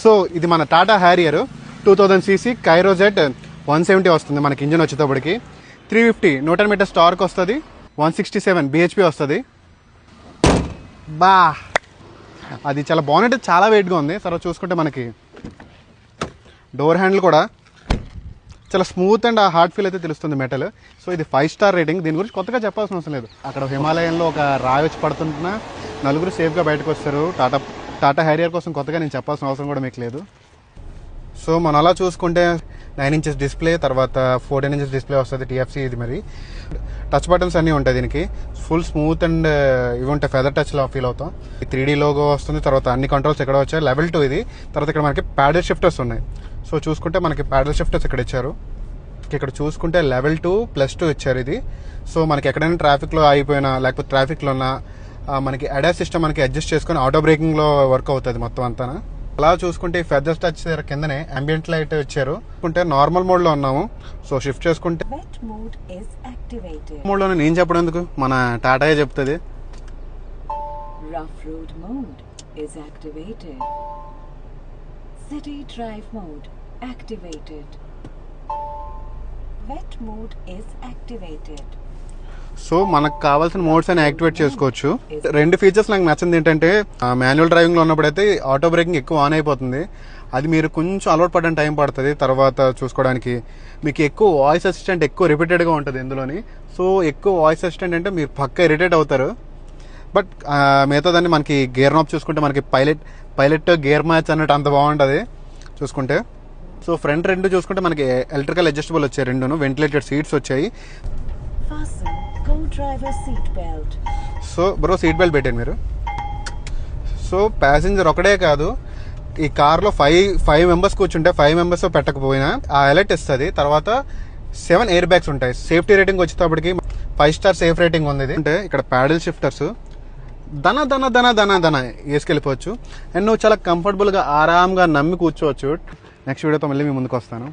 So ఇది మన Tata Harrier 2000 cc కైరోజెట్ 170 వస్తుంది మనకి ఇంజిన్ వచ్చేటప్పటికి. 350 న్యూటన్ మీటర్స్ టార్క్ వస్తుంది. 167 bhp వస్తుంది. బా అది చాలా బాగుంటే చాలా వెయిట్గా ఉంది. తర్వాత చూసుకుంటే మనకి డోర్ హ్యాండిల్ కూడా చాలా స్మూత్ అండ్ హార్డ్ ఫీల్ అయితే తెలుస్తుంది మెటల్. సో ఇది 5 స్టార్ రేటింగ్. దీని గురించి కొత్తగా చెప్పాల్సిన అవసరం లేదు. అక్కడ హిమాలయంలో ఒక రాయి వచ్చి పడుతుంటున్నా నలుగురు సేఫ్గా బయటకు వస్తారు. టాటా హ్యారియర్ కోసం కొత్తగా నేను చెప్పాల్సిన అవసరం కూడా మీకు లేదు. సో మనం అలా చూసుకుంటే 9 inches డిస్ప్లే, తర్వాత 14 inches డిస్ప్లే వస్తుంది. టీఎఫ్సీ ఇది. మరి టచ్ బటన్స్ అన్నీ ఉంటాయి దీనికి. ఫుల్ స్మూత్ అండ్ ఇవి ఉంటాయి, ఫెదర్ టచ్లో ఫీల్ అవుతాం. 3D లోగో వస్తుంది. తర్వాత అన్ని కంట్రోల్స్ ఎక్కడ వచ్చాయి. లెవెల్ 2 ఇది. తర్వాత ఇక్కడ మనకి ప్యాడల్ షిఫ్టర్స్ ఉన్నాయి. సో చూసుకుంటే మనకి ప్యాడల్ షిఫ్టర్స్ ఇక్కడ ఇచ్చారు. ఇక్కడ చూసుకుంటే లెవెల్ 2+2 ఇచ్చారు ఇది. సో మనకి ఎక్కడైనా ట్రాఫిక్లో అయిపోయినా లేకపోతే ట్రాఫిక్లో ఉన్న మనకి అడాస్ సిస్టమ్ మనకి అడ్జస్ట్ చేసుకొని ఆటో బ్రేకింగ్లో వర్క్ అవుతుంది మొత్తం అంతా. అలా చూసుకుంటే ఈ ఫెదర్ టచ్ కిందనే అంబియంట్ లైట్ ఇచ్చారు. అంటే నార్మల్ మోడ్లో ఉన్నాము. సో షిఫ్ట్ చేసుకుంటే మోడ్లో నేను చెప్పడం ఎందుకు, మన టాటాయే చెప్తుంది. Rough road mode is activated. City drive mode activated. Wet mode is activated. So మనకు కావాల్సిన మోడ్స్ అని యాక్టివేట్ చేసుకోవచ్చు. 2 ఫీచర్స్ నాకు నచ్చింది ఏంటంటే, మాన్యువల్ డ్రైవింగ్లో ఉన్నప్పుడైతే ఆటో బ్రేకింగ్ ఎక్కువ ఆన్ అయిపోతుంది. అది మీరు కొంచెం అలవాటు పడడానికి టైం పడుతుంది. తర్వాత చూసుకోవడానికి మీకు ఎక్కువ వాయిస్ అసిస్టెంట్ ఎక్కువ రిపీటెడ్గా ఉంటుంది ఇందులోని. సో ఎక్కువ వాయిస్ అసిస్టెంట్ అంటే మీరు పక్కా ఇరిటేట్ అవుతారు. బట్ మిగతా దాన్ని మనకి గేర్ నాబ్ చూసుకుంటే మనకి పైలట్ గేర్ మ్యాచ్ అన్నట్టు అంత బాగుంటుంది చూసుకుంటే. సో ఫ్రంట్ 2 చూసుకుంటే మనకి ఎలక్ట్రికల్ అడ్జస్టబుల్ వచ్చాయి. 2 వెంటిలేటెడ్ సీట్స్ వచ్చాయి. సో బ్రో సీట్ బెల్ట్ పెట్టండి మీరు. సో ప్యాసింజర్ ఒకటే కాదు, ఈ కార్లో 5 మెంబర్స్ కూర్చుంటే 5 మెంబర్స్ పెట్టకపోయినా ఆ అలర్ట్ ఇస్తుంది. తర్వాత 7 ఎయిర్ బ్యాగ్స్ ఉంటాయి. సేఫ్టీ రేటింగ్ వచ్చేటప్పటికి 5 స్టార్ సేఫ్ రేటింగ్ ఉంది. అంటే ఇక్కడ ప్యాడల్ షిఫ్టర్స్ దన వేసుకెళ్ళిపోవచ్చు. అండ్ నువ్వు చాలా కంఫర్టబుల్గా ఆరాంగా నమ్మి కూర్చోవచ్చు. నెక్స్ట్ వీడియోతో మళ్ళీ మీ ముందుకు వస్తాను.